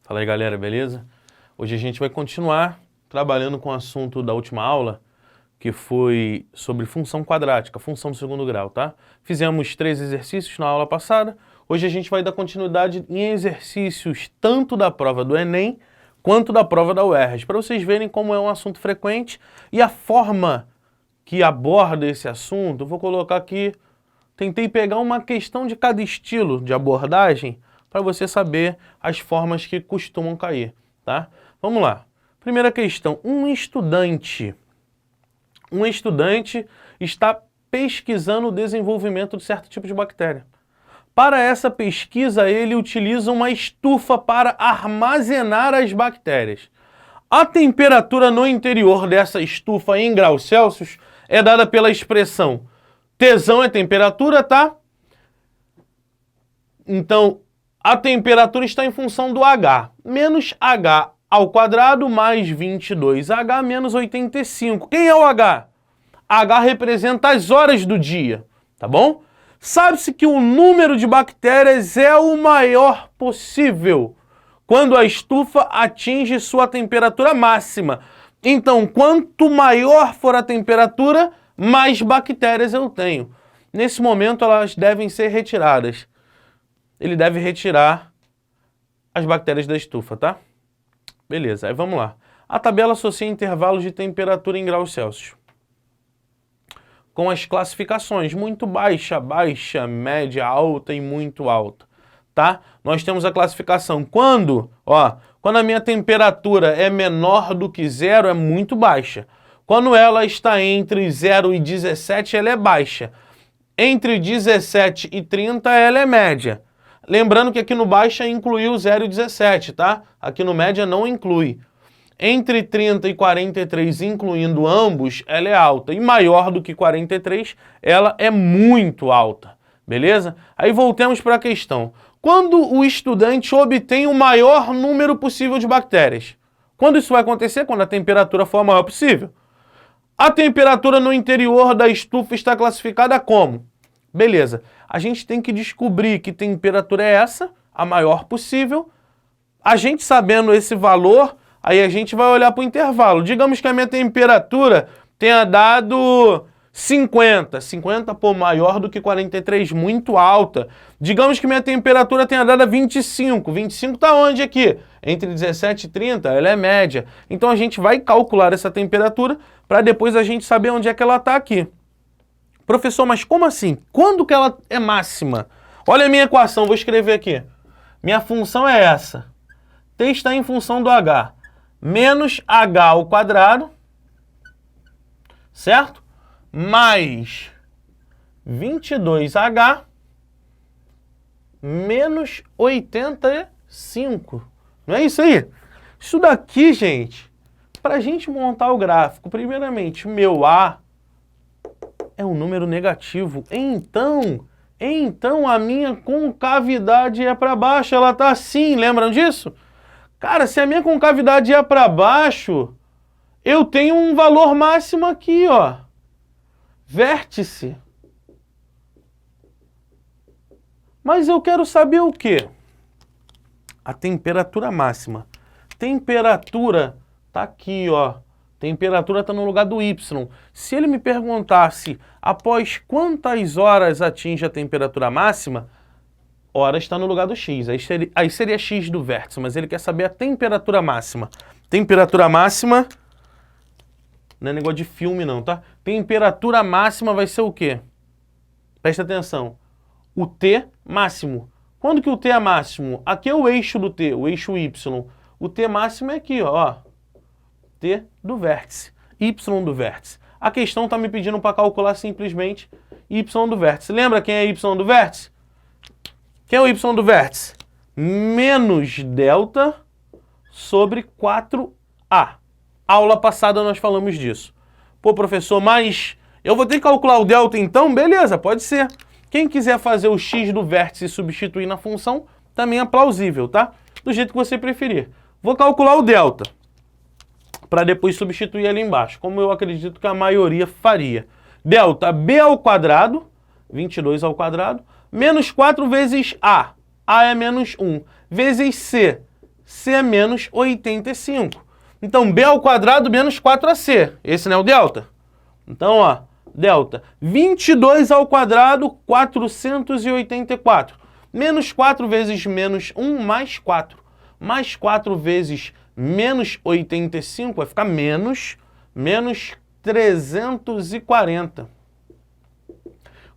Fala aí, galera, beleza? Hoje a gente vai continuar trabalhando com o assunto da última aula, que foi sobre função quadrática, função do segundo grau, tá? Fizemos 3 exercícios na aula passada. Hoje a gente vai dar continuidade em exercícios tanto da prova do Enem quanto da prova da UERJ, para vocês verem como é um assunto frequente e a forma que aborda esse assunto. Eu vou colocar aqui, tentei pegar uma questão de cada estilo de abordagem para você saber as formas que costumam cair, tá? Vamos lá. Primeira questão, um estudante está pesquisando o desenvolvimento de certo tipo de bactéria. Para essa pesquisa, ele utiliza uma estufa para armazenar as bactérias. A temperatura no interior dessa estufa em graus Celsius é dada pela expressão Tsão é temperatura, tá? Então, a temperatura está em função do H. Menos H ao quadrado mais 22H menos 85. Quem é o H? H representa as horas do dia, tá bom? Sabe-se que o número de bactérias é o maior possível quando a estufa atinge sua temperatura máxima. Então, quanto maior for a temperatura, mais bactérias eu tenho. Nesse momento, elas devem ser retiradas. Ele deve retirar as bactérias da estufa, tá? Beleza, aí vamos lá. A tabela associa intervalos de temperatura em graus Celsius com as classificações muito baixa, baixa, média, alta e muito alta, tá? Nós temos a classificação quando a minha temperatura é menor do que 0, é muito baixa. Quando ela está entre 0 e 17, ela é baixa. Entre 17 e 30, ela é média. Lembrando que aqui no baixa incluiu 0 e 17, tá? Aqui no média não inclui. Entre 30 e 43, incluindo ambos, ela é alta. E maior do que 43, ela é muito alta. Beleza? Aí voltemos para a questão. Quando o estudante obtém o maior número possível de bactérias? Quando isso vai acontecer? Quando a temperatura for a maior possível. A temperatura no interior da estufa está classificada como? Beleza. A gente tem que descobrir que temperatura é essa, a maior possível. A gente sabendo esse valor, aí a gente vai olhar para o intervalo. Digamos que a minha temperatura tenha dado 50. 50, pô, maior do que 43, muito alta. Digamos que minha temperatura tenha dado 25. 25 está onde aqui? Entre 17 e 30, ela é média. Então a gente vai calcular essa temperatura para depois a gente saber onde é que ela está aqui. Professor, mas como assim? Quando que ela é máxima? Olha a minha equação, vou escrever aqui. Minha função é essa. T está em função do H. Menos H ao quadrado, certo? Mais 22H menos 85. Não é isso aí? Isso daqui, gente, para a gente montar o gráfico, primeiramente, meu A é um número negativo. Então a minha concavidade é para baixo, ela está assim, lembram disso? Cara, se a minha concavidade é para baixo, eu tenho um valor máximo aqui, ó. Vértice. Mas eu quero saber o quê? A temperatura máxima. Temperatura tá aqui, ó. Temperatura está no lugar do Y. Se ele me perguntasse após quantas horas atinge a temperatura máxima, horas está no lugar do X. Aí seria X do vértice, mas ele quer saber a temperatura máxima. Temperatura máxima não é negócio de filme não, tá? Temperatura máxima vai ser o quê? Presta atenção. O T máximo. Quando que o T é máximo? Aqui é o eixo do T, o eixo Y. O T máximo é aqui, ó. T do vértice, Y do vértice. A questão está me pedindo para calcular simplesmente Y do vértice. Lembra quem é Y do vértice? Quem é o Y do vértice? Menos delta sobre 4A. Aula passada nós falamos disso. Pô, professor, mas eu vou ter que calcular o delta então? Beleza, pode ser. Quem quiser fazer o X do vértice e substituir na função, também é plausível, tá? Do jeito que você preferir. Vou calcular o delta para depois substituir ali embaixo, como eu acredito que a maioria faria. Delta B ao quadrado, 22 ao quadrado, menos 4 vezes A. A é menos 1. Vezes C. C é menos 85. Então, B ao quadrado menos 4AC. Esse não é o delta? Então, ó, delta. 22 ao quadrado, 484. Menos 4 vezes menos 1, mais 4. Mais 4 vezes menos 85 vai ficar menos 340.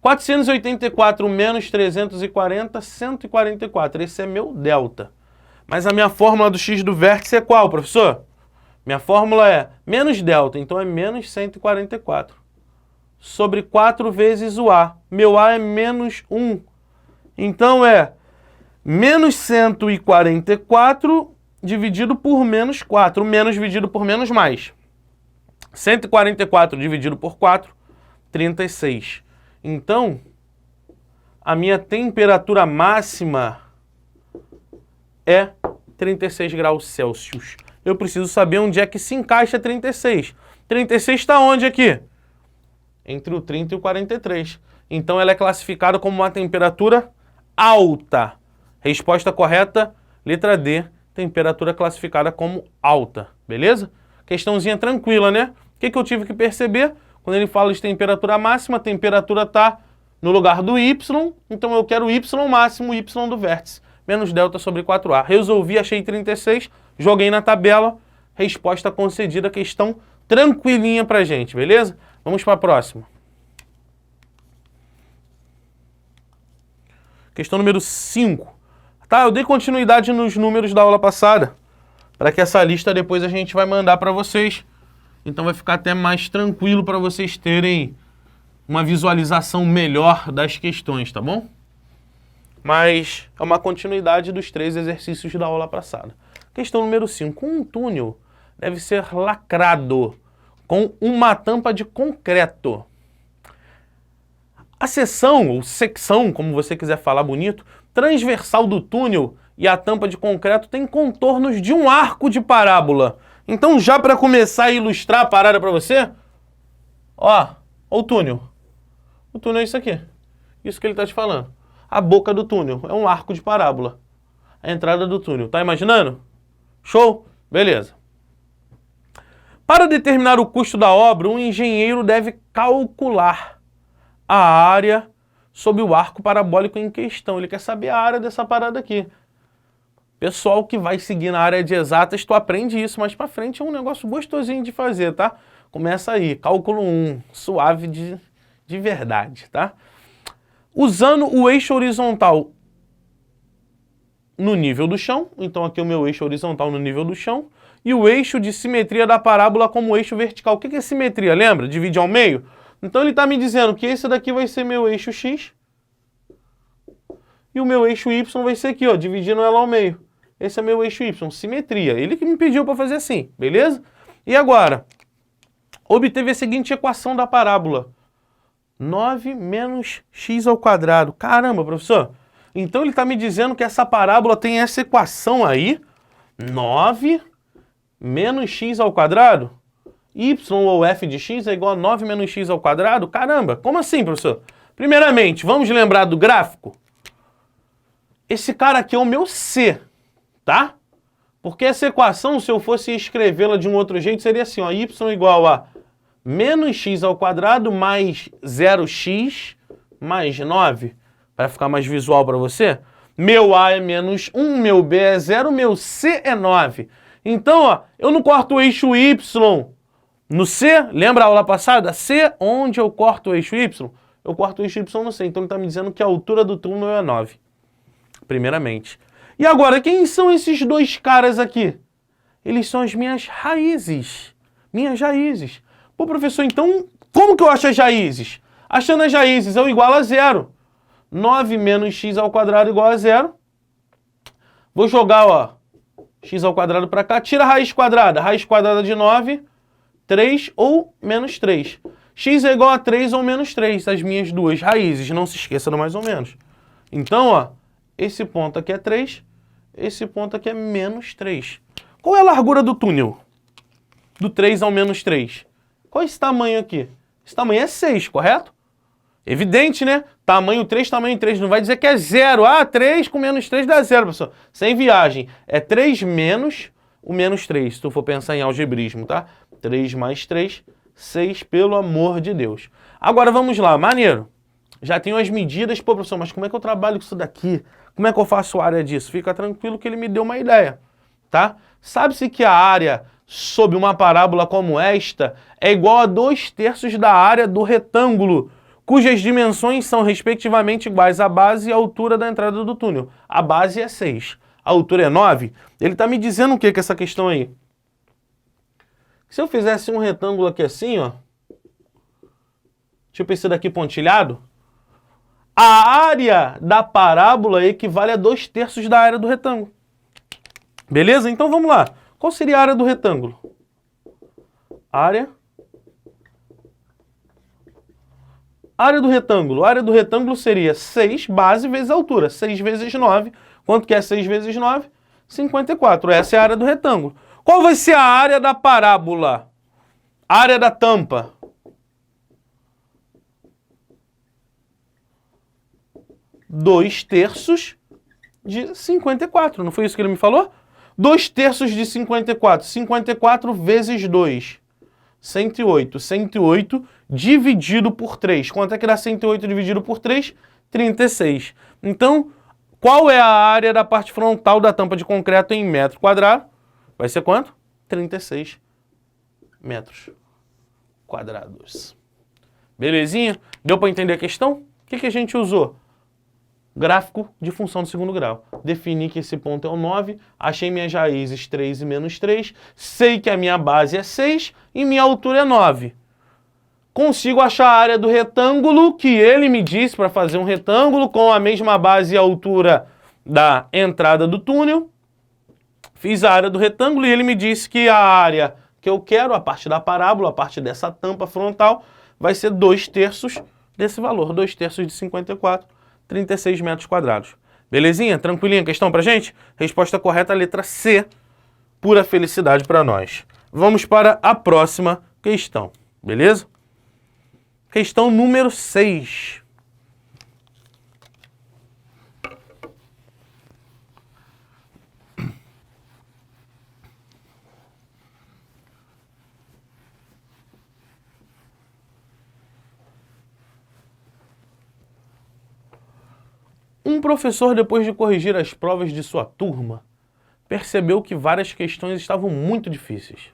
484 menos 340, 144. Esse é meu delta. Mas a minha fórmula do x do vértice é qual, professor? Minha fórmula é menos delta, então é menos 144. Sobre 4 vezes o A. Meu A é menos 1. Então é menos 144 dividido por menos 4. Menos dividido por menos mais. 144 dividido por 4, 36. Então, a minha temperatura máxima é 36 graus Celsius. Eu preciso saber onde é que se encaixa 36. 36 está onde aqui? Entre o 30 e o 43. Então, ela é classificada como uma temperatura alta. Resposta correta, letra D, temperatura classificada como alta. Beleza? Questãozinha tranquila, né? O que eu tive que perceber? Quando ele fala de temperatura máxima, a temperatura está no lugar do Y, então eu quero o Y máximo, o Y do vértice, menos delta sobre 4A. Resolvi, achei 36, joguei na tabela, resposta concedida, questão tranquilinha pra gente, beleza? Vamos para a próxima. Questão número 5. Tá, eu dei continuidade nos números da aula passada, para que essa lista depois a gente vai mandar para vocês. Então vai ficar até mais tranquilo para vocês terem uma visualização melhor das questões, tá bom? Mas é uma continuidade dos 3 exercícios da aula passada. Questão número 5. Um túnel deve ser lacrado com uma tampa de concreto. A seção, ou secção, como você quiser falar bonito, transversal do túnel e a tampa de concreto tem contornos de um arco de parábola. Então, já para começar a ilustrar a parada para você, ó o túnel. O túnel é isso aqui. Isso que ele está te falando. A boca do túnel é um arco de parábola. A entrada do túnel. Tá imaginando? Show? Beleza. Para determinar o custo da obra, um engenheiro deve calcular a área sob o arco parabólico em questão. Ele quer saber a área dessa parada aqui. Pessoal que vai seguir na área de exatas, tu aprende isso, mas pra frente é um negócio gostosinho de fazer, tá? Começa aí, cálculo 1, suave de verdade, tá? Usando o eixo horizontal no nível do chão, então aqui o meu eixo horizontal no nível do chão, e o eixo de simetria da parábola como eixo vertical. O que é simetria? Lembra? Divide ao meio? Então ele está me dizendo que esse daqui vai ser meu eixo X, e o meu eixo Y vai ser aqui, ó, dividindo ela ao meio. Esse é meu eixo Y, simetria. Ele que me pediu para fazer assim, beleza? E agora, obteve a seguinte equação da parábola. 9 menos x ao quadrado. Caramba, professor. Então ele está me dizendo que essa parábola tem essa equação aí. 9 menos x ao quadrado. Y ou f de x é igual a 9 menos x ao quadrado. Caramba, como assim, professor? Primeiramente, vamos lembrar do gráfico? Esse cara aqui é o meu C. Tá? Porque essa equação, se eu fosse escrevê-la de um outro jeito, seria assim, ó, y igual a menos x ao quadrado mais 0x mais 9. Para ficar mais visual para você. Meu A é menos 1, meu B é 0, meu C é 9. Então, ó, eu não corto o eixo y no C, lembra a aula passada? C, onde eu corto o eixo y? Eu corto o eixo y no C. Então ele está me dizendo que a altura do túnel é 9. Primeiramente. E agora, quem são esses dois caras aqui? Eles são as minhas raízes. Minhas raízes. Pô, professor, então, como que eu acho as raízes? Achando as raízes, eu igualo a 0. 9 menos x ao quadrado igual a 0. Vou jogar, ó, x ao quadrado para cá. Tira a raiz quadrada. Raiz quadrada de 9, 3 ou menos 3. X é igual a 3 ou menos 3, as minhas duas raízes. Não se esqueça do mais ou menos. Então, ó, esse ponto aqui é 3. Esse ponto aqui é menos 3. Qual é a largura do túnel? Do 3 ao menos 3. Qual é esse tamanho aqui? Esse tamanho é 6, correto? Evidente, né? tamanho 3, não vai dizer que é 0. Ah, 3 com menos 3 dá 0, pessoal. Sem viagem. É 3 menos o menos 3, se tu for pensar em algebrismo, tá? 3 mais 3, 6, pelo amor de Deus. Agora vamos lá, maneiro. Já tenho as medidas, pô, professor, mas como é que eu trabalho com isso daqui? Como é que eu faço a área disso? Fica tranquilo que ele me deu uma ideia, tá? Sabe-se que a área sob uma parábola como esta é igual a 2/3 da área do retângulo, cujas dimensões são respectivamente iguais à base e à altura da entrada do túnel. A base é 6, a altura é 9. Ele está me dizendo o que com essa questão aí? Se eu fizesse um retângulo aqui assim, ó, tipo esse daqui pontilhado, a área da parábola equivale a 2/3 da área do retângulo. Beleza? Então vamos lá. Qual seria a área do retângulo? Área do retângulo. A área do retângulo seria 6 base vezes a altura. 6 vezes 9. Quanto que é 6 vezes 9? 54. Essa é a área do retângulo. Qual vai ser a área da parábola? A área da tampa. Dois terços de 54. Não foi isso que ele me falou? 2/3 de 54. 54 vezes 2. 108. 108 dividido por 3. Quanto é que dá 108 dividido por 3? 36. Então, qual é a área da parte frontal da tampa de concreto em metro quadrado? Vai ser quanto? 36 metros quadrados. Belezinha? Deu para entender a questão? O que a gente usou? Gráfico de função do segundo grau. Defini que esse ponto é o 9, achei minhas raízes 3 e menos 3, sei que a minha base é 6 e minha altura é 9. Consigo achar a área do retângulo que ele me disse para fazer um retângulo com a mesma base e altura da entrada do túnel. Fiz a área do retângulo e ele me disse que a área que eu quero, a parte da parábola, a parte dessa tampa frontal, vai ser 2/3 desse valor, 2/3 de 54, 36 metros quadrados. Belezinha? Tranquilinha a questão pra gente? Resposta correta, letra C. Pura felicidade para nós. Vamos para a próxima questão. Beleza? Questão número 6. Um professor, depois de corrigir as provas de sua turma, percebeu que várias questões estavam muito difíceis.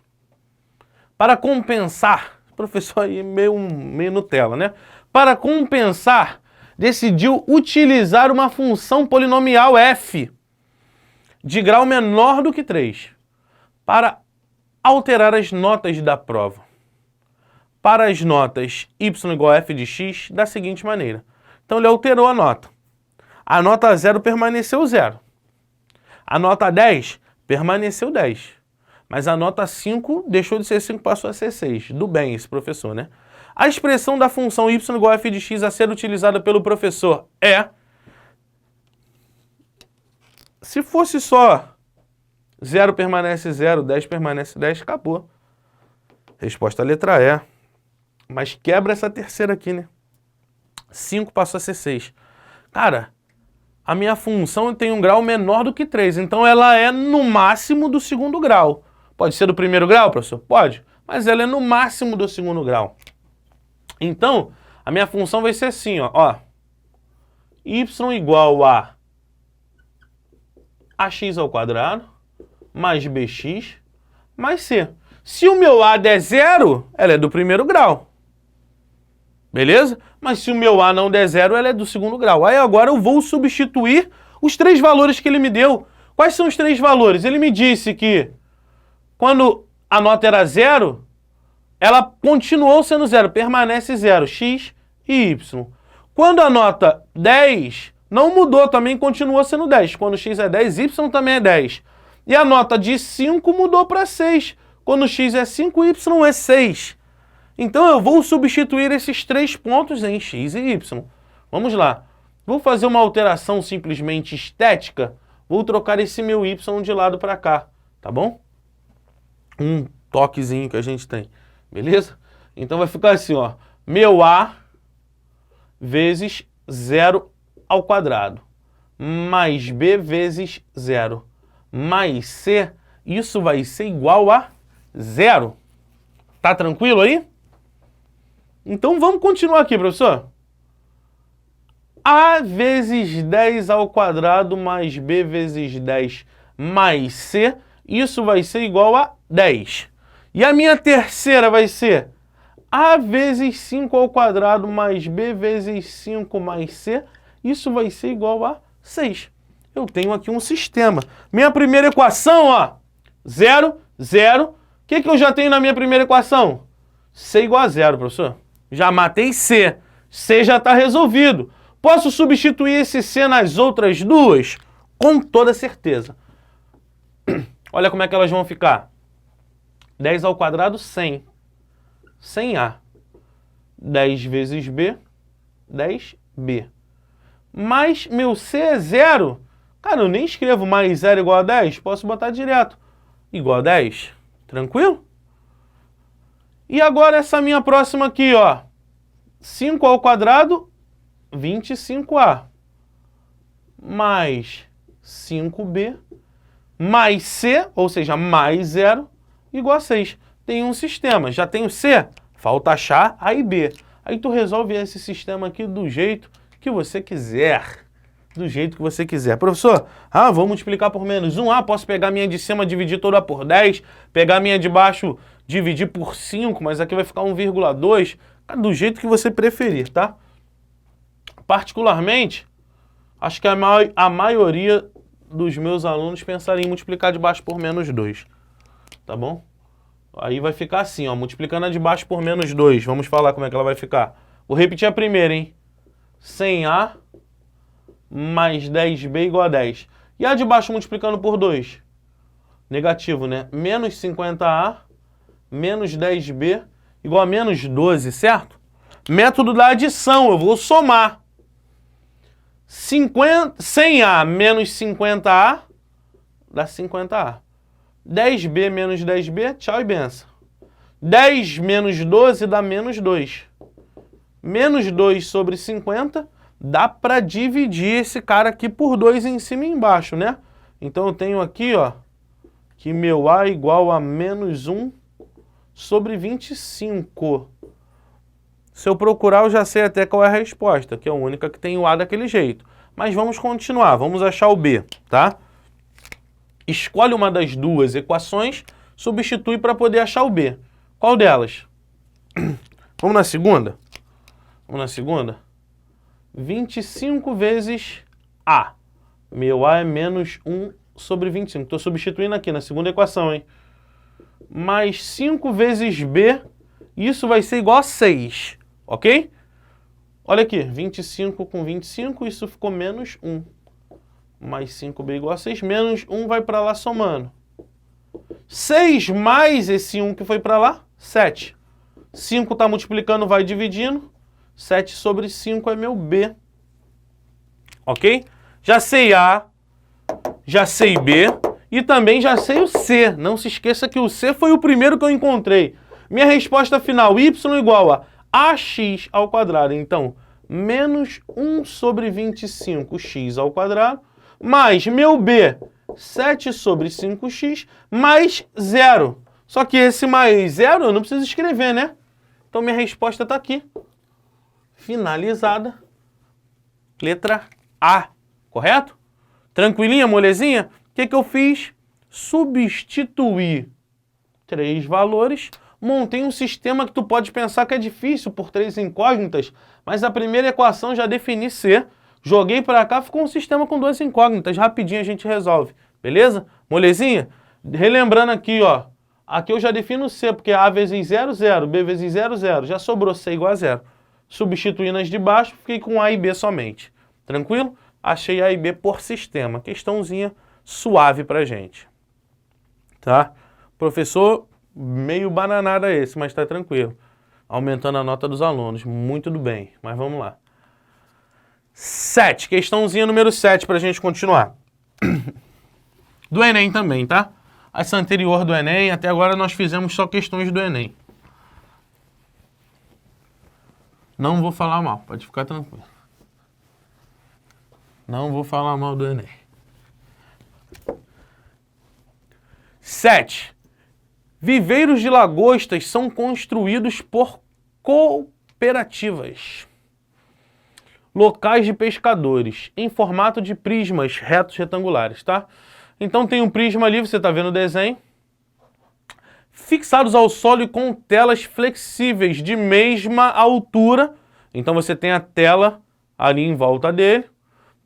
Para compensar, professor aí meio Nutella, né? Para compensar, decidiu utilizar uma função polinomial f de grau menor do que 3 para alterar as notas da prova. Para as notas y igual a f de x, da seguinte maneira. Então ele alterou a nota. A nota 0 permaneceu 0. A nota 10 permaneceu 10. Mas a nota 5 deixou de ser 5, passou a ser 6. Do bem esse professor, né? A expressão da função y igual a f de x a ser utilizada pelo professor é... Se fosse só 0 permanece 0, 10 permanece 10, acabou. Resposta letra E. Mas quebra essa terceira aqui, né? 5 passou a ser 6. Cara, a minha função tem um grau menor do que 3, então ela é no máximo do segundo grau. Pode ser do primeiro grau, professor? Pode, mas ela é no máximo do segundo grau. Então, a minha função vai ser assim, ó. Y igual a ax ao quadrado mais bx mais c. Se o meu a der 0, ela é do primeiro grau. Beleza? Mas se o meu a não der 0, ela é do segundo grau. Aí agora eu vou substituir os 3 valores que ele me deu. Quais são os 3 valores? Ele me disse que quando a nota era 0, ela continuou sendo 0, permanece 0, x e y. Quando a nota 10 não mudou, também continuou sendo 10. Quando x é 10, y também é 10. E a nota de 5 mudou para 6. Quando x é 5, y é 6. Então eu vou substituir esses 3 pontos em x e y. Vamos lá. Vou fazer uma alteração simplesmente estética. Vou trocar esse meu y de lado para cá, tá bom? Um toquezinho que a gente tem, beleza? Então vai ficar assim, ó. Meu a vezes 0 ao quadrado, mais b vezes 0, mais c, isso vai ser igual a 0. Tá tranquilo aí? Então vamos continuar aqui, professor. A vezes 10 ao quadrado mais b vezes 10 mais c, isso vai ser igual a 10. E a minha terceira vai ser a vezes 5 ao quadrado mais b vezes 5 mais c, isso vai ser igual a 6. Eu tenho aqui um sistema. Minha primeira equação, ó, 0, 0. O que eu já tenho na minha primeira equação? C igual a 0, professor. Já matei C. C já está resolvido. Posso substituir esse C nas outras duas? Com toda certeza. Olha como é que elas vão ficar. 10 ao quadrado, 100. 100A. 10 vezes B, 10B. Mas meu C é 0. Cara, eu nem escrevo mais 0 igual a 10. Posso botar direto. Igual a 10. Tranquilo? E agora essa minha próxima aqui, ó. 5 ao quadrado, 25A. Mais 5B, mais C, ou seja, mais 0, igual a 6. Tem um sistema. Já tenho C, falta achar A e B. Aí tu resolve esse sistema aqui do jeito que você quiser. Do jeito que você quiser. Professor, vou multiplicar por menos 1. Posso pegar a minha de cima, dividir toda por 10. Pegar a minha de baixo, dividir por 5. Mas aqui vai ficar 1,2. Do jeito que você preferir, tá? Particularmente, acho que a maioria dos meus alunos pensaria em multiplicar de baixo por menos 2. Tá bom? Aí vai ficar assim, ó. Multiplicando a de baixo por menos 2. Vamos falar como é que ela vai ficar. Vou repetir a primeira, hein? 100A mais 10B igual a 10. E a de baixo multiplicando por 2? Negativo, né? Menos 50A menos 10B igual a menos 12, certo? Método da adição, eu vou somar. 100A menos 50A dá 50A. 10B menos 10B, tchau e benção. 10 menos 12 dá menos 2. Menos 2 sobre 50, dá para dividir esse cara aqui por 2 em cima e embaixo, né? Então eu tenho aqui, ó, que meu A é igual a menos 1 sobre 25. Se eu procurar, eu já sei até qual é a resposta, que é a única que tem o A daquele jeito. Mas vamos continuar, vamos achar o B, tá? Escolhe uma das duas equações, substitui para poder achar o B. Qual delas? Vamos na segunda? Vamos na segunda? 25 vezes A. Meu A é menos 1 sobre 25. Estou substituindo aqui na segunda equação, hein? Mais 5 vezes B, isso vai ser igual a 6, ok? Olha aqui, 25 com 25, isso ficou menos 1. Mais 5B igual a 6, menos 1 vai para lá somando. 6 mais esse 1 que foi para lá, 7. 5 está multiplicando, vai dividindo. 7 sobre 5 é meu B. Ok? Já sei A, já sei B e também já sei o C. Não se esqueça que o C foi o primeiro que eu encontrei. Minha resposta final, y igual a ax ao quadrado. Então, menos 1 sobre 25x ao quadrado, mais meu B, 7 sobre 5x, mais 0. Só que esse mais 0 eu não preciso escrever, né? Então minha resposta está aqui. Finalizada. Letra A. Correto? Tranquilinha, molezinha? O que eu fiz? Substituí 3 valores. Montei um sistema que tu pode pensar que é difícil por 3 incógnitas, mas a primeira equação já defini C. Joguei para cá, ficou um sistema com 2 incógnitas. Rapidinho a gente resolve. Beleza? Molezinha? Relembrando aqui, ó. Aqui eu já defino C, porque A vezes 0, 0. B vezes 0, 0. Já sobrou C igual a 0. Substituindo as de baixo, fiquei com A e B somente. Tranquilo? Achei A e B por sistema. Questãozinha suave pra gente. Tá? Professor, meio bananada esse, mas tá tranquilo. Aumentando a nota dos alunos. Muito do bem. Mas vamos lá. 7. Questãozinha número 7 pra gente continuar. Do Enem também, tá? Essa anterior do Enem, até agora nós fizemos só questões do Enem. Não vou falar mal, pode ficar tranquilo. Não vou falar mal do Enem. 7. Viveiros de lagostas são construídos por cooperativas. Locais de pescadores, em formato de prismas retos retangulares, tá? Então tem um prisma ali, você está vendo o desenho. Fixados ao solo e com telas flexíveis de mesma altura. Então você tem a tela ali em volta dele,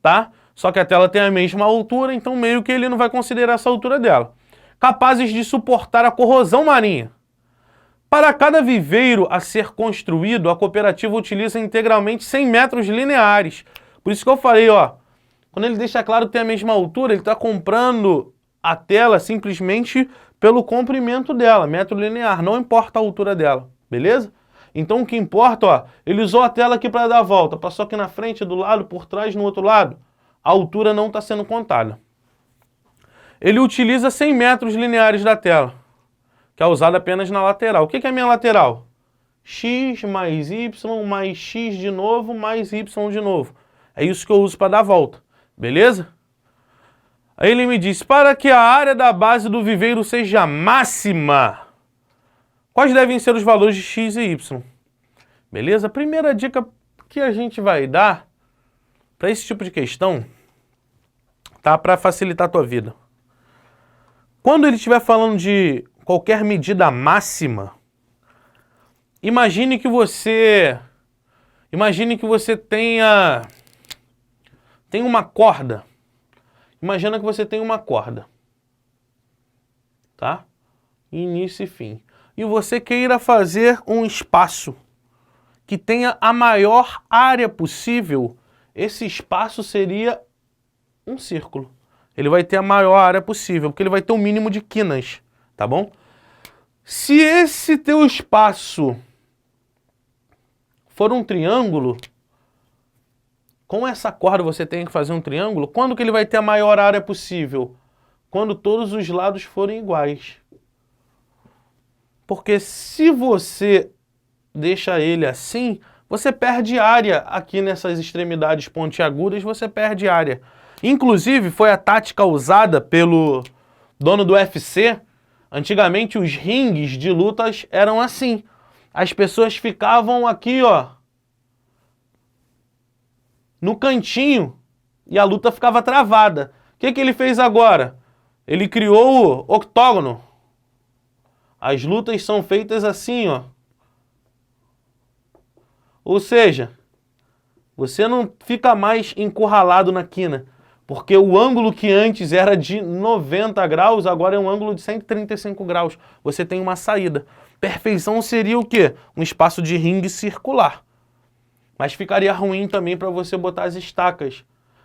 tá? Só que a tela tem a mesma altura, então meio que ele não vai considerar essa altura dela. Capazes de suportar a corrosão marinha. Para cada viveiro a ser construído, a cooperativa utiliza integralmente 100 metros lineares. Por isso que eu falei, ó, quando ele deixa claro que tem a mesma altura, ele está comprando a tela simplesmente pelo comprimento dela, metro linear, não importa a altura dela, beleza? Então o que importa, ó, ele usou a tela aqui para dar a volta, passou aqui na frente, do lado, por trás, no outro lado. A altura não está sendo contada. Ele utiliza 100 metros lineares da tela, que é usada apenas na lateral. O que é a minha lateral? X mais Y mais X de novo mais Y de novo. É isso que eu uso para dar a volta, beleza? Aí ele me diz, para que a área da base do viveiro seja máxima, quais devem ser os valores de X e Y? Beleza? A primeira dica que a gente vai dar para esse tipo de questão, tá? Para facilitar a tua vida. Quando ele estiver falando de qualquer medida máxima, imagine que você tem uma corda. Imagina que você tem uma corda, tá? Início e fim. E você queira fazer um espaço que tenha a maior área possível. Esse espaço seria um círculo. Ele vai ter a maior área possível, porque ele vai ter o mínimo de quinas, tá bom? Se esse teu espaço for um triângulo, com essa corda você tem que fazer um triângulo, quando que ele vai ter a maior área possível? Quando todos os lados forem iguais. Porque se você deixa ele assim, você perde área aqui nessas extremidades pontiagudas, você perde área. Inclusive, foi a tática usada pelo dono do UFC. Antigamente, os ringues de lutas eram assim. As pessoas ficavam aqui, ó, no cantinho, e a luta ficava travada. O que ele fez agora? Ele criou o octógono. As lutas são feitas assim, ó. Ou seja, você não fica mais encurralado na quina, porque o ângulo que antes era de 90 graus, agora é um ângulo de 135 graus. Você tem uma saída. Perfeição seria o quê? Um espaço de ringue circular. Mas ficaria ruim também para você botar as estacas,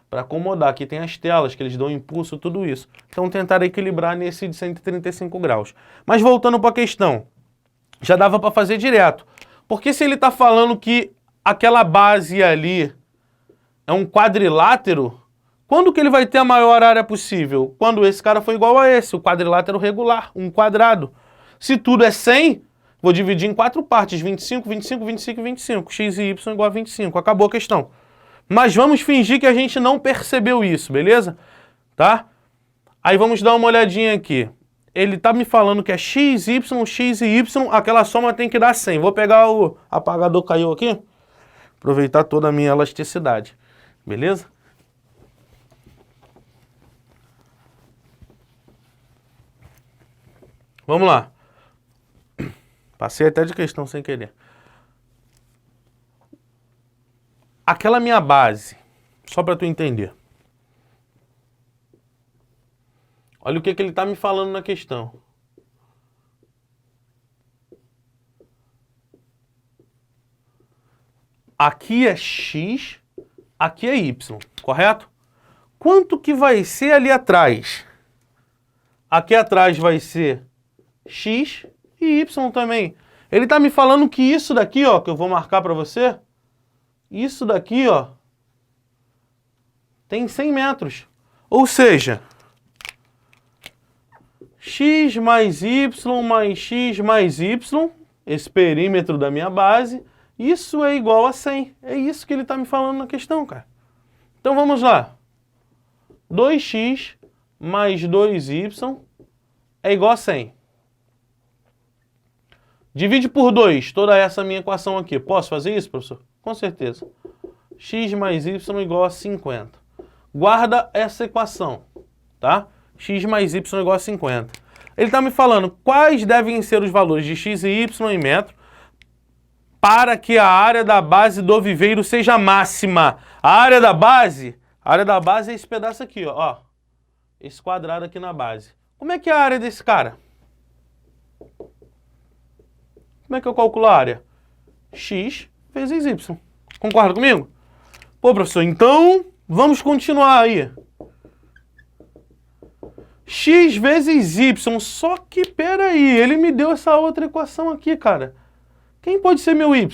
para acomodar. Aqui tem as telas, que eles dão impulso, tudo isso. Então tentar equilibrar nesse de 135 graus. Mas voltando para a questão, já dava para fazer direto. Porque se ele está falando que aquela base ali é um quadrilátero, quando que ele vai ter a maior área possível? Quando esse cara for igual a esse, o quadrilátero regular, um quadrado. Se tudo é 100... vou dividir em 4 partes, 25, 25, 25 e 25. X e Y igual a 25. Acabou a questão. Mas vamos fingir que a gente não percebeu isso, beleza? Tá? Aí vamos dar uma olhadinha aqui. Ele tá me falando que é X, Y, X e Y, aquela soma tem que dar 100. Vou pegar o apagador, caiu aqui. Aproveitar toda a minha elasticidade. Beleza? Vamos lá. Passei até de questão sem querer. Aquela minha base, só para tu entender. Olha o que ele está me falando na questão. Aqui é X, aqui é Y, correto? Quanto que vai ser ali atrás? Aqui atrás vai ser X e Y também. Ele está me falando que isso daqui, ó, que eu vou marcar para você, isso daqui, ó, tem 100 metros. Ou seja, X mais Y mais X mais Y, esse perímetro da minha base, isso é igual a 100. É isso que ele está me falando na questão, cara. Então vamos lá. 2x mais 2y é igual a 100. Divide por 2 toda essa minha equação aqui. Posso fazer isso, professor? Com certeza. X mais y igual a 50. Guarda essa equação, tá? X mais y igual a 50. Ele está me falando quais devem ser os valores de x e y em metro para que a área da base do viveiro seja máxima. A área da base é esse pedaço aqui, ó. Esse quadrado aqui na base. Como é que é a área desse cara? Como é que eu calculo a área? X vezes y. Concorda comigo? Pô, professor, então vamos continuar aí. X vezes y, só que peraí, ele me deu essa outra equação aqui, cara. Quem pode ser meu y?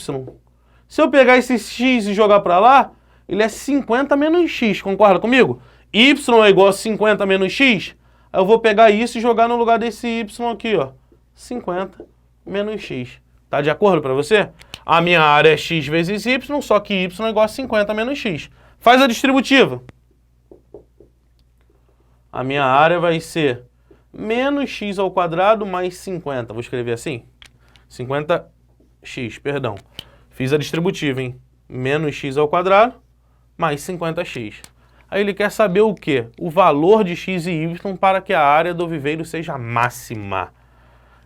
Se eu pegar esse x e jogar para lá, ele é 50 menos x, concorda comigo? Y é igual a 50 menos x, aí eu vou pegar isso e jogar no lugar desse y aqui, ó. 50 menos x. Tá de acordo para você? A minha área é x vezes y, só que y é igual a 50 menos x. Faz a distributiva. A minha área vai ser menos x ao quadrado mais 50. Vou escrever assim. 50x, perdão. Fiz a distributiva, hein? Menos x ao quadrado mais 50x. Aí ele quer saber o quê? O valor de x e y para que a área do viveiro seja máxima.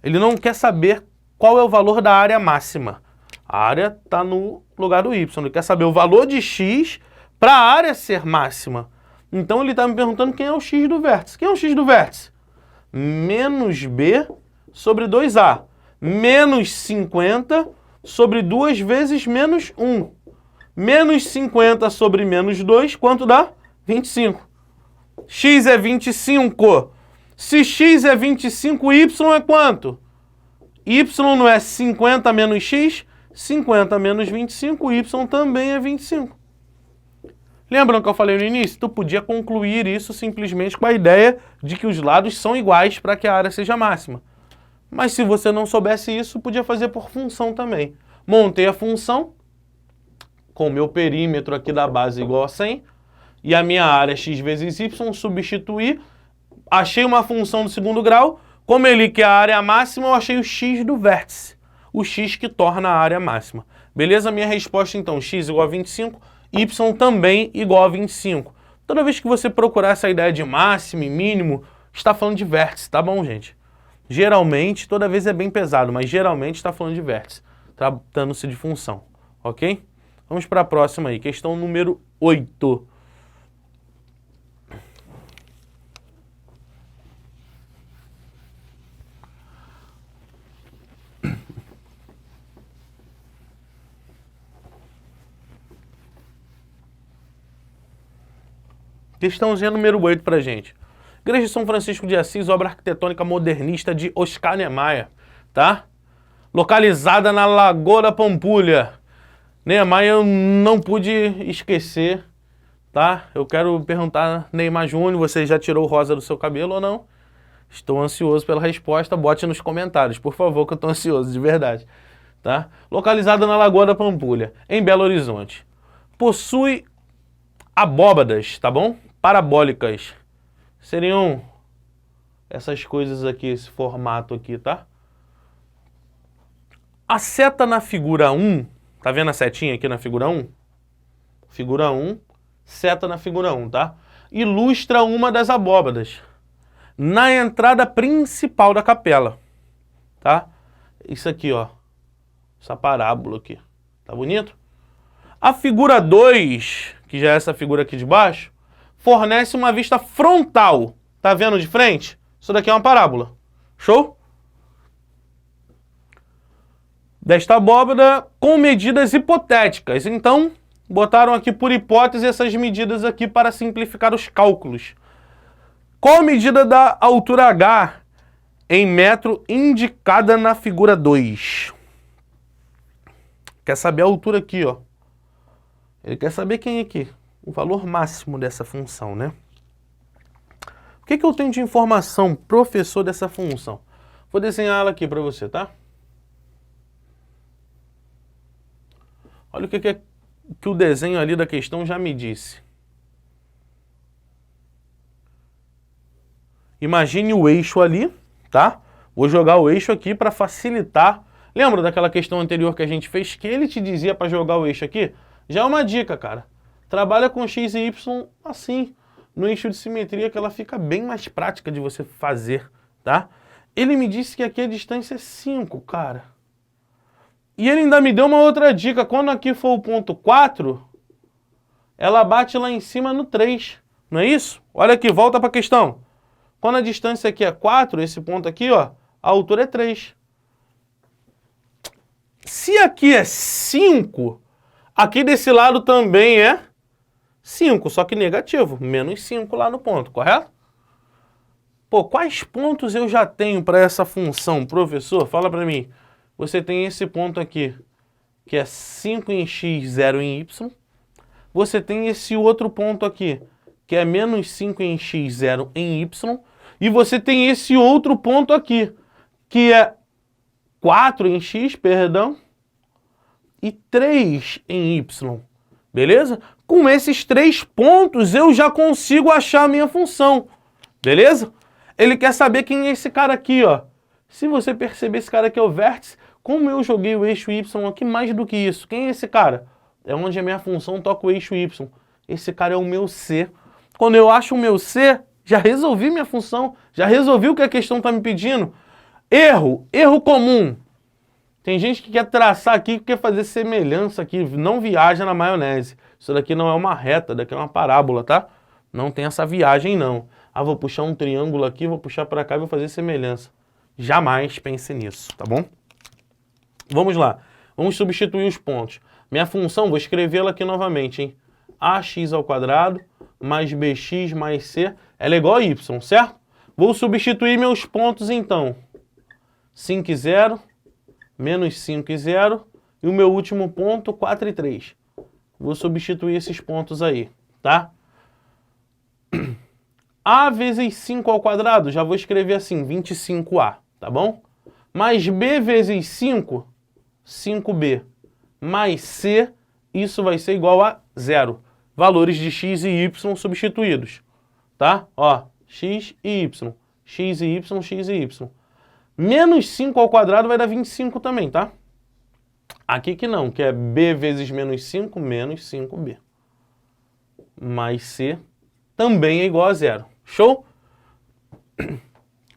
Ele não quer saber qual é o valor da área máxima. A área está no lugar do y. Ele quer saber o valor de x para a área ser máxima. Então ele está me perguntando quem é o x do vértice. Quem é o x do vértice? Menos b sobre 2a. Menos 50 sobre 2 vezes menos 1. Menos 50 sobre menos 2, quanto dá? 25. X é 25. Se x é 25, y é quanto? Y não é 50 menos x? 50 menos 25, y também é 25. Lembram que eu falei no início? Tu podia concluir isso simplesmente com a ideia de que os lados são iguais para que a área seja máxima. Mas se você não soubesse isso, podia fazer por função também. Montei a função com o meu perímetro aqui da base igual a 100 e a minha área x vezes y, substituir, achei uma função do segundo grau, como ele quer a área máxima, eu achei o x do vértice, o x que torna a área máxima. Beleza? Minha resposta então, x igual a 25, y também igual a 25. Toda vez que você procurar essa ideia de máximo e mínimo, está falando de vértice, tá bom, gente? Geralmente, toda vez é bem pesado, mas geralmente está falando de vértice, tratando-se de função, ok? Vamos para a próxima aí, questão número 8. Questãozinha número 8 pra gente. Igreja de São Francisco de Assis, obra arquitetônica modernista de Oscar Niemeyer, tá? Localizada na Lagoa da Pampulha. Niemeyer eu não pude esquecer, tá? Eu quero perguntar, Neymar Júnior, você já tirou rosa do seu cabelo ou não? Estou ansioso pela resposta, bote nos comentários, por favor, que eu estou ansioso, de verdade, tá? Localizada na Lagoa da Pampulha, em Belo Horizonte. Possui abóbadas, tá bom? Parabólicas. Seriam essas coisas aqui, esse formato aqui, tá? A seta na figura 1, tá vendo a setinha aqui na figura 1? Figura 1, seta na figura 1, tá? Ilustra uma das abóbadas na entrada principal da capela, tá? Isso aqui, ó. Essa parábola aqui. Tá bonito? A figura 2, que já é essa figura aqui de baixo, fornece uma vista frontal. Tá vendo de frente? Isso daqui é uma parábola. Show? Desta abóbada com medidas hipotéticas. Então, botaram aqui por hipótese essas medidas aqui para simplificar os cálculos. Qual a medida da altura H em metro indicada na figura 2? Quer saber a altura aqui, ó. Ele quer saber quem é aqui? O valor máximo dessa função, né? O que eu tenho de informação, professor, dessa função? Vou desenhar ela aqui para você, tá? Olha o que o desenho ali da questão já me disse. Imagine o eixo ali, tá? Vou jogar o eixo aqui para facilitar. Lembra daquela questão anterior que a gente fez, que ele te dizia para jogar o eixo aqui? Já é uma dica, cara. Trabalha com x e y assim, no eixo de simetria, que ela fica bem mais prática de você fazer, tá? Ele me disse que aqui a distância é 5, cara. E ele ainda me deu uma outra dica. Quando aqui for o ponto 4, ela bate lá em cima no 3. Não é isso? Olha aqui, volta para a questão. Quando a distância aqui é 4, esse ponto aqui, ó, a altura é 3. Se aqui é 5, aqui desse lado também é 5, só que negativo. Menos 5 lá no ponto, correto? Pô, quais pontos eu já tenho para essa função, professor? Fala para mim. Você tem esse ponto aqui, que é 5 em x, 0 em y. Você tem esse outro ponto aqui, que é menos 5 em x, 0 em y. E você tem esse outro ponto aqui, que é 4 em x, perdão, e 3 em y. Beleza? Com esses 3 pontos, eu já consigo achar a minha função. Beleza? Ele quer saber quem é esse cara aqui, ó. Se você perceber, esse cara aqui é o vértice. Como eu joguei o eixo y aqui, mais do que isso. Quem é esse cara? É onde a minha função toca o eixo y. Esse cara é o meu C. Quando eu acho o meu C, já resolvi minha função. Já resolvi o que a questão está me pedindo. Erro comum. Tem gente que quer traçar aqui, que quer fazer semelhança aqui. Não viaja na maionese. Isso daqui não é uma reta, daqui é uma parábola, tá? Não tem essa viagem, não. Ah, vou puxar um triângulo aqui, vou puxar para cá e vou fazer semelhança. Jamais pense nisso, tá bom? Vamos lá. Vamos substituir os pontos. Minha função, vou escrevê-la aqui novamente, hein? ax² mais bx mais c, ela é igual a y, certo? Vou substituir meus pontos, então. 5 e 0, menos 5 e 0, e o meu último ponto, 4 e 3. Vou substituir esses pontos aí, tá? A vezes 5², já vou escrever assim, 25a, tá bom? Mais b vezes 5, 5b, mais c, isso vai ser igual a 0. Valores de x e y substituídos, tá? Ó, x e y, x e y, x e y. Menos 5² vai dar 25 também, tá? Aqui que não, que é b vezes menos 5, menos 5b. Mais c também é igual a 0. Show?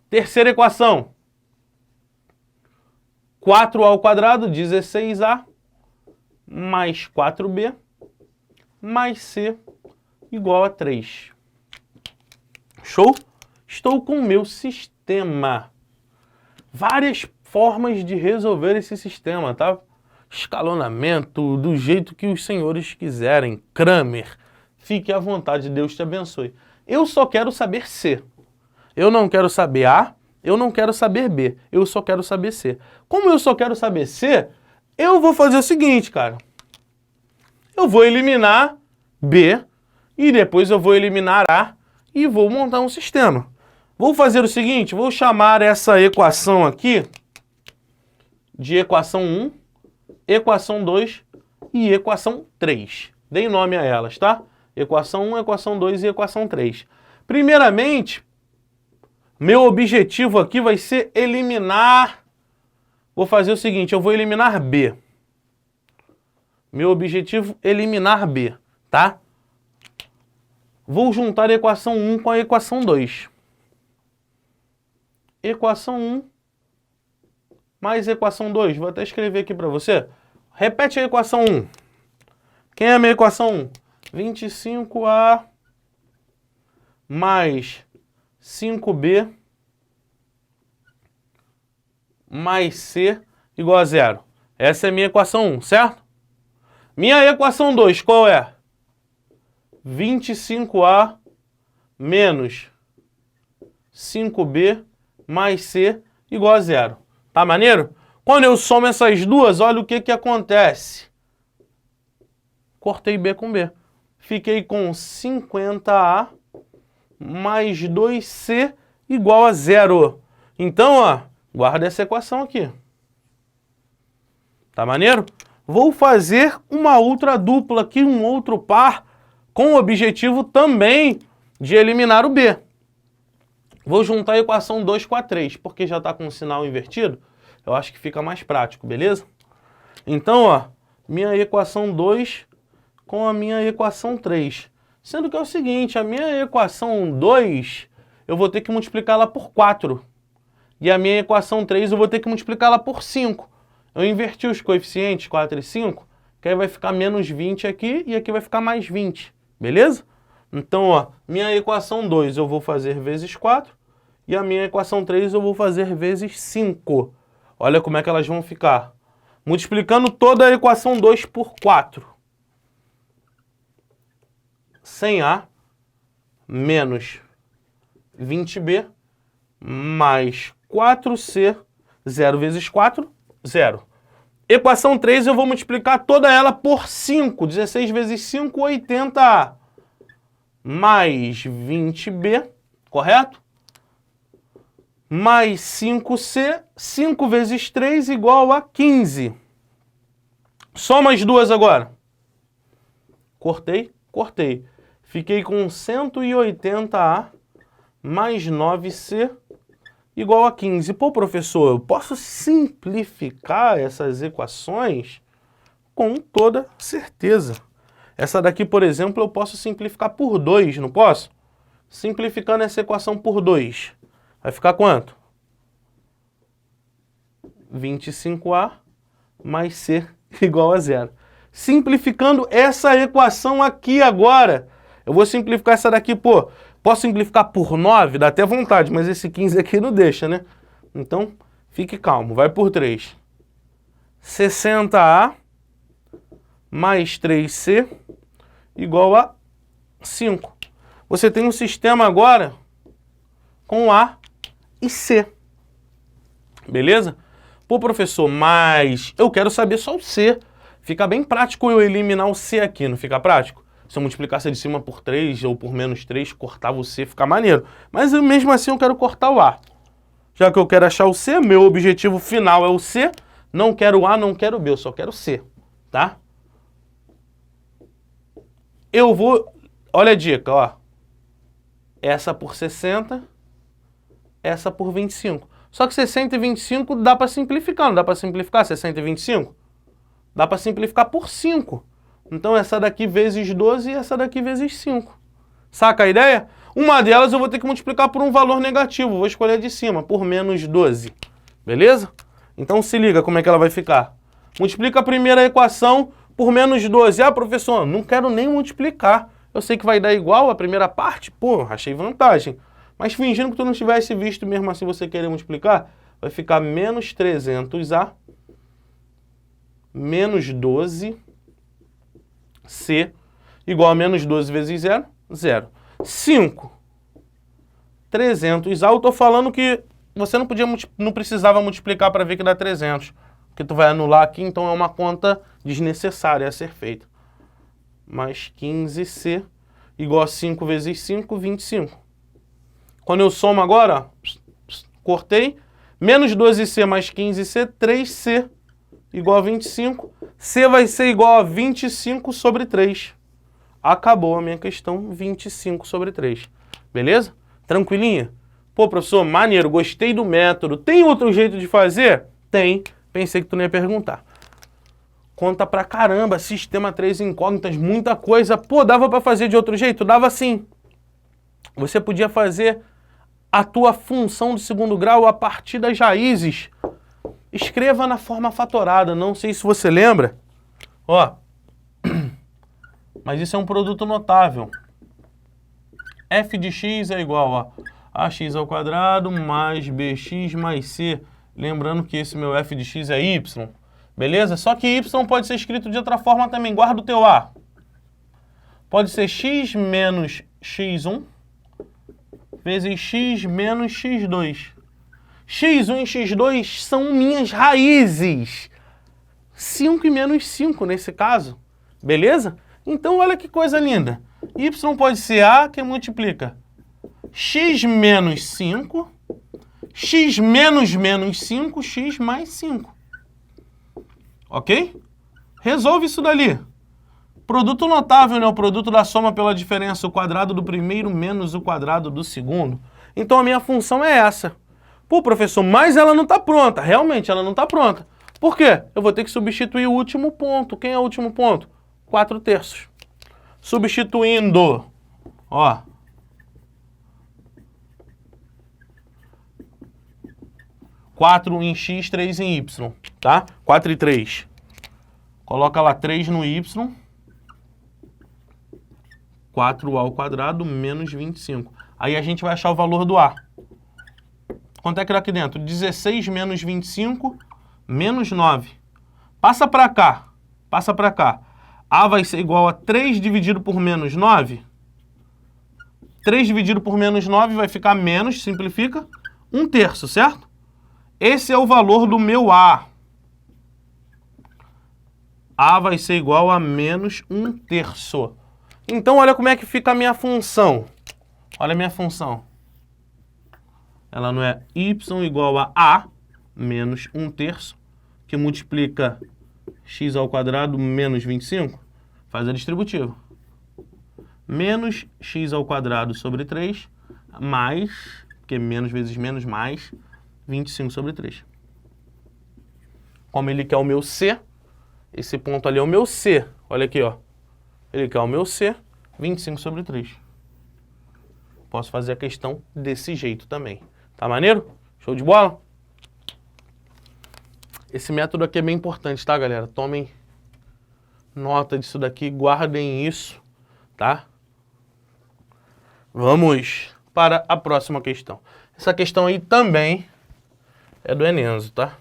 Terceira equação. 4α², 16a, mais 4b, mais c, igual a 3. Show? Estou com o meu sistema. Várias formas de resolver esse sistema, tá? Escalonamento, do jeito que os senhores quiserem. Kramer, fique à vontade, Deus te abençoe. Eu só quero saber C. Eu não quero saber A, eu não quero saber B, eu só quero saber C. Como eu só quero saber C, eu vou fazer o seguinte, cara. Eu vou eliminar B e depois eu vou eliminar A e vou montar um sistema. Vou fazer o seguinte, vou chamar essa equação aqui de equação 1, equação 2 e equação 3. Dei nome a elas, tá? Equação 1, equação 2 e equação 3. Primeiramente, meu objetivo aqui vai ser eliminar... Vou fazer o seguinte, eu vou eliminar B. Meu objetivo é eliminar B, tá? Vou juntar a equação 1 com a equação 2. Equação 1 mais equação 2. Vou até escrever aqui para você. Repete a equação 1. Quem é a minha equação 1? 25a mais 5b mais c igual a 0. Essa é a minha equação 1, certo? Minha equação 2, qual é? 25a menos 5b mais c igual a 0. Tá maneiro? Quando eu somo essas duas, olha o que acontece. Cortei b com b. Fiquei com 50a mais 2c igual a 0. Então, ó, guarda essa equação aqui. Tá maneiro? Vou fazer uma outra dupla aqui, um outro par, com o objetivo também de eliminar o b. Vou juntar a equação 2 com a 3, porque já está com o sinal invertido, eu acho que fica mais prático, beleza? Então, ó, minha equação 2 com a minha equação 3. Sendo que é o seguinte, a minha equação 2, eu vou ter que multiplicá-la por 4. E a minha equação 3, eu vou ter que multiplicá-la por 5. Eu inverti os coeficientes 4 e 5, que aí vai ficar menos 20 aqui e aqui vai ficar mais 20, beleza? Então, ó, minha equação 2 eu vou fazer vezes 4 e a minha equação 3 eu vou fazer vezes 5. Olha como é que elas vão ficar. Multiplicando toda a equação 2 por 4. 100A menos 20B mais 4C, 0 vezes 4, 0. Equação 3 eu vou multiplicar toda ela por 5. 16 vezes 5, 80A. Mais 20B, correto? Mais 5C, 5 vezes 3 igual a 15. Soma as duas agora. Cortei, cortei. Fiquei com 180A mais 9C igual a 15. Pô, professor, eu posso simplificar essas equações? Com toda certeza. Essa daqui, por exemplo, eu posso simplificar por 2, não posso? Simplificando essa equação por 2, vai ficar quanto? 25A mais C igual a 0. Simplificando essa equação aqui agora, eu vou simplificar essa daqui, pô, posso simplificar por 9? Dá até vontade, mas esse 15 aqui não deixa, né? Então, fique calmo, vai por 3. 60A mais 3C igual a 5. Você tem um sistema agora com A e C. Beleza? Pô, professor, mas eu quero saber só o C. Fica bem prático eu eliminar o C aqui, não fica prático? Se eu multiplicasse de cima por 3 ou por menos 3, cortava o C, fica maneiro. Mas eu, mesmo assim eu quero cortar o A. Já que eu quero achar o C, meu objetivo final é o C. Não quero o A, não quero o B, eu só quero o C. Tá? Eu vou... Olha a dica, ó. Essa por 60, essa por 25. Só que 60 e 25 dá para simplificar, não dá para simplificar 60 e 25? Dá para simplificar por 5. Então essa daqui vezes 12 e essa daqui vezes 5. Saca a ideia? Uma delas eu vou ter que multiplicar por um valor negativo, vou escolher de cima, por menos 12. Beleza? Então se liga como é que ela vai ficar. Multiplica a primeira equação por menos 12. Ah, professor, não quero nem multiplicar. Eu sei que vai dar igual a primeira parte. Pô, achei vantagem. Mas fingindo que tu não tivesse visto, mesmo assim você querer multiplicar, vai ficar menos 300A menos 12C igual a menos 12 vezes 0, 0. 5. 300A, eu tô falando que você não precisava multiplicar para ver que dá 300. Porque tu vai anular aqui, então é uma conta desnecessária a ser feita. Mais 15C igual a 5 vezes 5, 25. Quando eu somo agora, ó, cortei, menos 12C mais 15C, 3C igual a 25. C vai ser igual a 25 sobre 3. Acabou a minha questão, 25 sobre 3. Beleza? Tranquilinha? Pô, professor, maneiro, gostei do método. Tem outro jeito de fazer? Tem. Pensei que tu não ia perguntar. Conta pra caramba, sistema 3 incógnitas, muita coisa. Pô, dava pra fazer de outro jeito? Dava sim. Você podia fazer a tua função de segundo grau a partir das raízes. Escreva na forma fatorada, não sei se você lembra. Ó, mas isso é um produto notável. F de x é igual a ax ao quadrado mais bx mais c. Lembrando que esse meu f de x é y. Beleza? Só que y pode ser escrito de outra forma também. Guarda o teu a. Pode ser x menos x1 vezes x menos x2. x1 e x2 são minhas raízes. 5 e menos 5 nesse caso. Beleza? Então olha que coisa linda. Y pode ser a que multiplica x menos 5, x menos menos 5, x mais 5. Ok? Resolve isso dali. Produto notável, né? O produto da soma pela diferença, o quadrado do primeiro menos o quadrado do segundo. Então a minha função é essa. Pô, professor, mas ela não está pronta. Realmente, ela não está pronta. Por quê? Eu vou ter que substituir o último ponto. Quem é o último ponto? 4/3. Substituindo, ó, 4 em x, 3 em y, tá? 4 e 3. Coloca lá 3 no y. 4a² menos 25. Aí a gente vai achar o valor do a. Quanto é que dá aqui dentro? 16 menos 25, menos 9. Passa para cá. Passa para cá. A vai ser igual a 3 dividido por menos 9. 3 dividido por menos 9 vai ficar menos, simplifica, 1/3, certo? Esse é o valor do meu a. A vai ser igual a menos 1/3. Então, olha como é que fica a minha função. Olha a minha função. Ela não é y igual a menos 1/3, que multiplica x² menos 25, faz a distributiva. Menos x² sobre 3, mais, porque menos vezes menos, mais 25 sobre 3. Como ele quer o meu C, esse ponto ali é o meu C. Olha aqui, ó. Ele quer o meu C, 25 sobre 3. Posso fazer a questão desse jeito também. Tá maneiro? Show de bola? Esse método aqui é bem importante, tá, galera? Tomem nota disso daqui, guardem isso, tá? Vamos para a próxima questão. Essa questão aí também é do Enenzo, tá?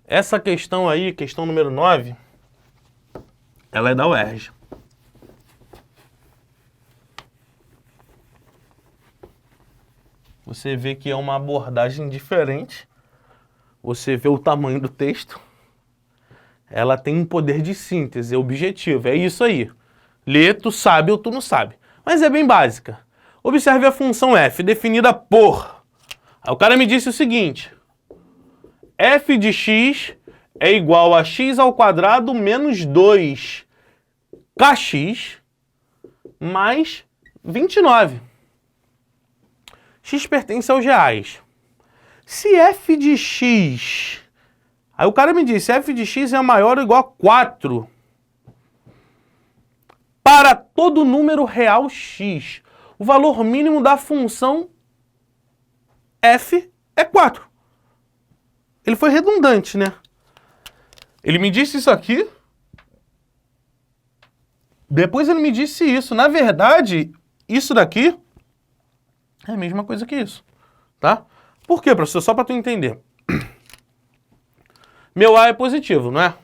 Essa questão aí, questão número 9, ela é da UERJ. Você vê que é uma abordagem diferente. Você vê o tamanho do texto. Ela tem um poder de síntese, objetivo. É isso aí. Lê, tu sabe ou tu não sabe. Mas é bem básica. Observe a função f, definida por... Aí o cara me disse o seguinte. F de x é igual a x² menos 2kx mais 29. X pertence aos reais. Se f de x... Aí o cara me disse, f de x é maior ou igual a 4 para todo número real x. O valor mínimo da função f é 4. Ele foi redundante, né? Ele me disse isso aqui, depois ele me disse isso. Na verdade, isso daqui é a mesma coisa que isso, tá? Por quê, professor? Só para tu entender. Meu A é positivo, não é?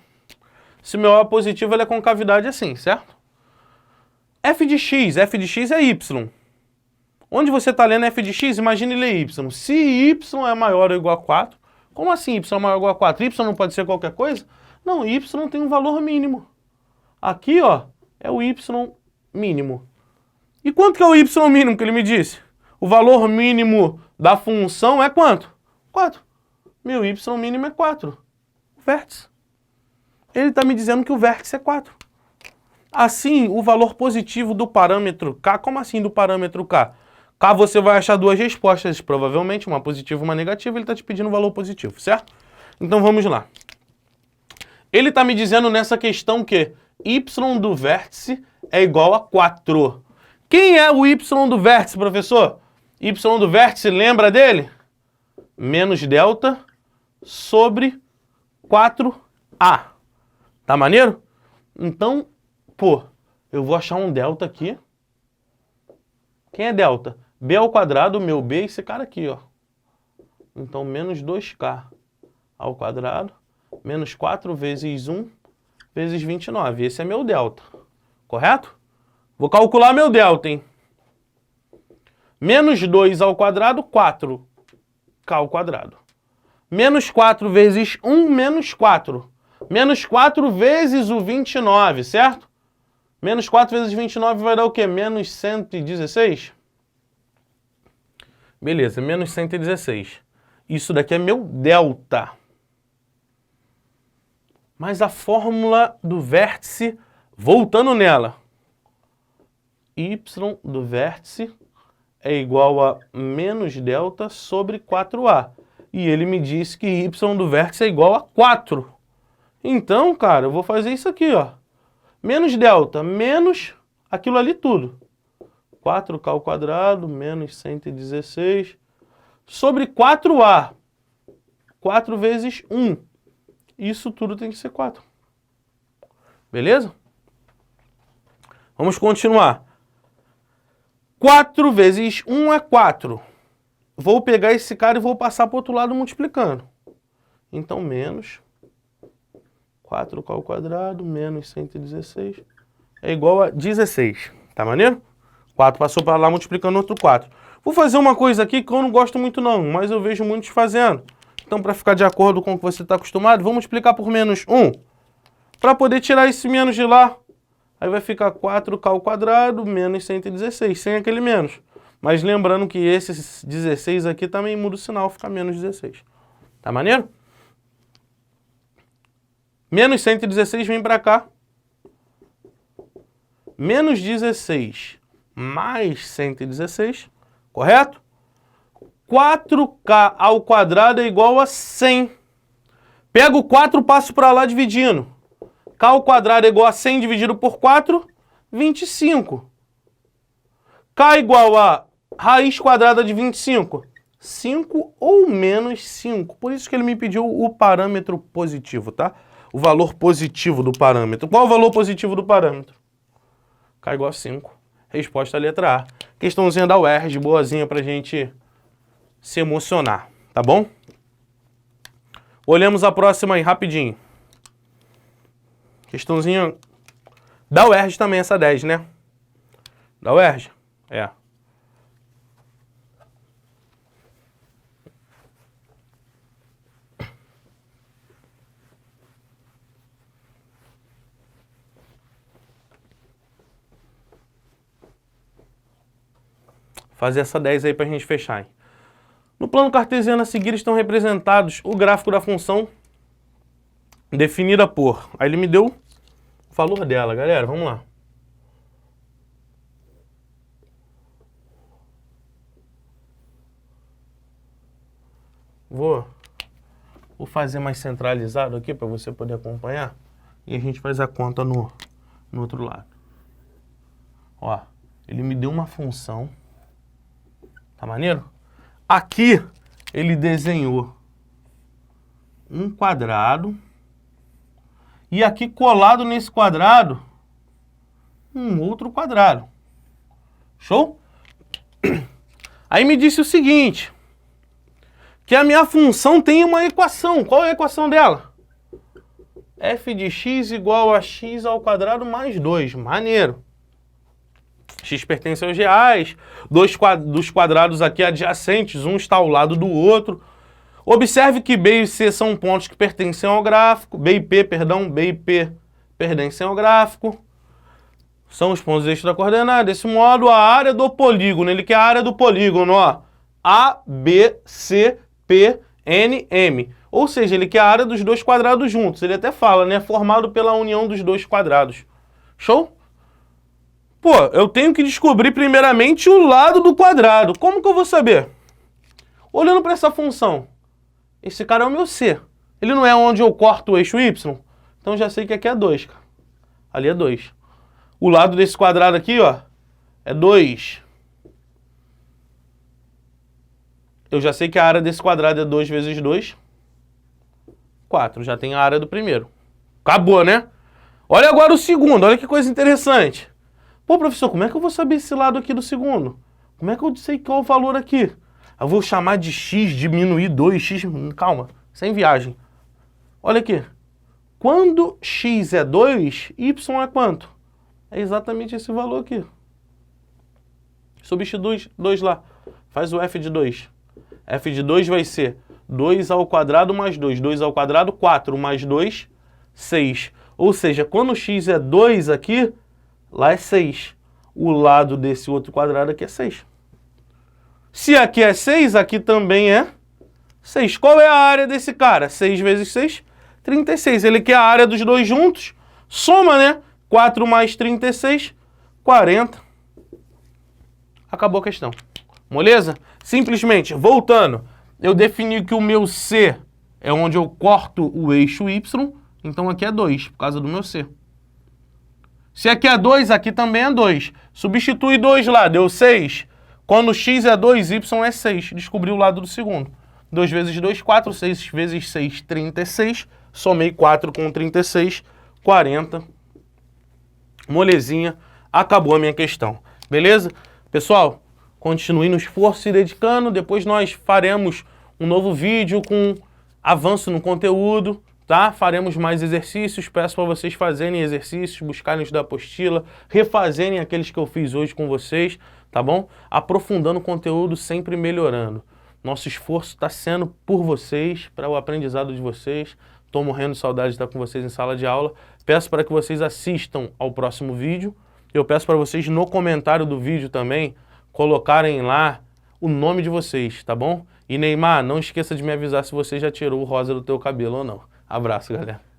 Se meu A é positivo, ele é concavidade assim, certo? F de x é y. Onde você está lendo f de x, imagine ler y. Se y é maior ou igual a 4, como assim y é maior ou igual a 4? Y não pode ser qualquer coisa? Não, y tem um valor mínimo. Aqui, ó, é o y mínimo. E quanto que é o y mínimo que ele me disse? O valor mínimo da função é quanto? 4. Meu y mínimo é 4. O vértice. Ele está me dizendo que o vértice é 4. Assim, o valor positivo do parâmetro k, como assim do parâmetro k? K você vai achar duas respostas, provavelmente, uma positiva e uma negativa, ele está te pedindo um valor positivo, certo? Então vamos lá. Ele está me dizendo nessa questão que y do vértice é igual a 4. Quem é o y do vértice, professor? Y do vértice, lembra dele? Menos delta sobre 4a. Tá maneiro? Então, pô, eu vou achar um delta aqui. Quem é delta? b², meu b, é esse cara aqui, ó. Então, menos 2k ao quadrado, menos 4 vezes 1 vezes 29. Esse é meu delta, correto? Vou calcular meu delta, hein? Menos 2 ao quadrado, 4k ao quadrado. Menos 4 vezes 1, menos 4. Menos 4 vezes o 29, certo? Menos 4 vezes 29 vai dar o quê? Menos 116? Beleza, menos 116. Isso daqui é meu delta. Mas a fórmula do vértice, voltando nela, y do vértice é igual a menos delta sobre 4a. E ele me disse que y do vértice é igual a 4. Então, cara, eu vou fazer isso aqui, ó. Menos delta, menos aquilo ali tudo. 4k ao quadrado, menos 116, sobre 4a. 4 vezes 1. Isso tudo tem que ser 4. Beleza? Vamos continuar. 4 vezes 1 é 4. Vou pegar esse cara e vou passar para o outro lado multiplicando. Então, menos 4k ao quadrado, menos 116, é igual a 16. Tá maneiro? 4 passou para lá multiplicando outro 4. Vou fazer uma coisa aqui que eu não gosto muito não, mas eu vejo muitos fazendo. Então, para ficar de acordo com o que você está acostumado, vou multiplicar por menos 1. Para poder tirar esse menos de lá, aí vai ficar 4k ao quadrado menos 116, sem aquele menos. Mas lembrando que esse 16 aqui também muda o sinal, fica menos 16. Tá maneiro? Menos 116 vem para cá. Menos 16 mais 116, correto? 4k ao quadrado é igual a 100. Pego o 4, passo para lá dividindo. K ao quadrado é igual a 100 dividido por 4, 25. K igual a raiz quadrada de 25, 5 ou menos 5. Por isso que ele me pediu o parâmetro positivo, tá? O valor positivo do parâmetro. Qual o valor positivo do parâmetro? K igual a 5. Resposta à letra A. Questãozinha da UERJ, boazinha pra gente se emocionar, tá bom? Olhamos a próxima aí, rapidinho. Questãozinha da UERJ também, essa 10, né? Da UERJ? É. Fazer essa 10 aí pra gente fechar, hein? No plano cartesiano a seguir estão representados o gráfico da função definida por... Aí ele me deu o valor dela, galera. Vamos lá. Vou fazer mais centralizado aqui para você poder acompanhar. E a gente faz a conta no outro lado. Ó, ele me deu uma função. Tá maneiro? Aqui ele desenhou um quadrado. E aqui colado nesse quadrado, um outro quadrado. Show? Aí me disse o seguinte, que a minha função tem uma equação. Qual é a equação dela? F de x igual a x ao quadrado mais 2. Maneiro. X pertence aos reais, dos quadrados aqui adjacentes, um está ao lado do outro. Observe que B e C são pontos que pertencem ao gráfico, B e P pertencem ao gráfico. São os pontos extracoordenados. Desse modo, a área do polígono, ele quer a área do polígono, ó, A, B, C, P, N, M. Ou seja, ele quer a área dos dois quadrados juntos. Ele até fala, né, formado pela união dos dois quadrados. Show? Pô, eu tenho que descobrir primeiramente o lado do quadrado. Como que eu vou saber? Olhando para essa função. Esse cara é o meu C. Ele não é onde eu corto o eixo Y? Então já sei que aqui é 2, cara. Ali é 2. O lado desse quadrado aqui, ó, é 2. Eu já sei que a área desse quadrado é 2 vezes 2. 4. Já tem a área do primeiro. Acabou, né? Olha agora o segundo. Olha que coisa interessante. Pô, professor, como é que eu vou saber esse lado aqui do segundo? Como é que eu sei qual é o valor aqui? Eu vou chamar de x, diminuir 2x... Calma, sem viagem. Olha aqui. Quando x é 2, y é quanto? É exatamente esse valor aqui. Substitui 2 lá. Faz o f de 2. F de 2 vai ser 2 ao quadrado mais 2. 2 ao quadrado, 4 mais 2, 6. Ou seja, quando x é 2 aqui, lá é 6. O lado desse outro quadrado aqui é 6. Se aqui é 6, aqui também é 6. Qual é a área desse cara? 6 vezes 6, 36. Ele quer a área dos dois juntos. Soma, né? 4 mais 36, 40. Acabou a questão. Moleza? Simplesmente, voltando, eu defini que o meu C é onde eu corto o eixo Y, então aqui é 2, por causa do meu C. Se aqui é 2, aqui também é 2. Substitui 2 lá, deu 6. Quando x é 2, y é 6. Descobri o lado do segundo. 2 vezes 2, 4. 6 vezes 6, 36. Somei 4 com 36, 40. Molezinha, acabou a minha questão. Beleza? Pessoal, continue no esforço, se dedicando. Depois nós faremos um novo vídeo com avanço no conteúdo. Tá? Faremos mais exercícios, peço para vocês fazerem exercícios, buscarem estudar apostila, refazerem aqueles que eu fiz hoje com vocês, tá bom? Aprofundando o conteúdo, sempre melhorando. Nosso esforço está sendo por vocês, para o aprendizado de vocês. Estou morrendo de saudade de estar com vocês em sala de aula. Peço para que vocês assistam ao próximo vídeo. Eu peço para vocês no comentário do vídeo também colocarem lá o nome de vocês, tá bom? E Neymar, não esqueça de me avisar se você já tirou o rosa do teu cabelo ou não. Abraço, galera.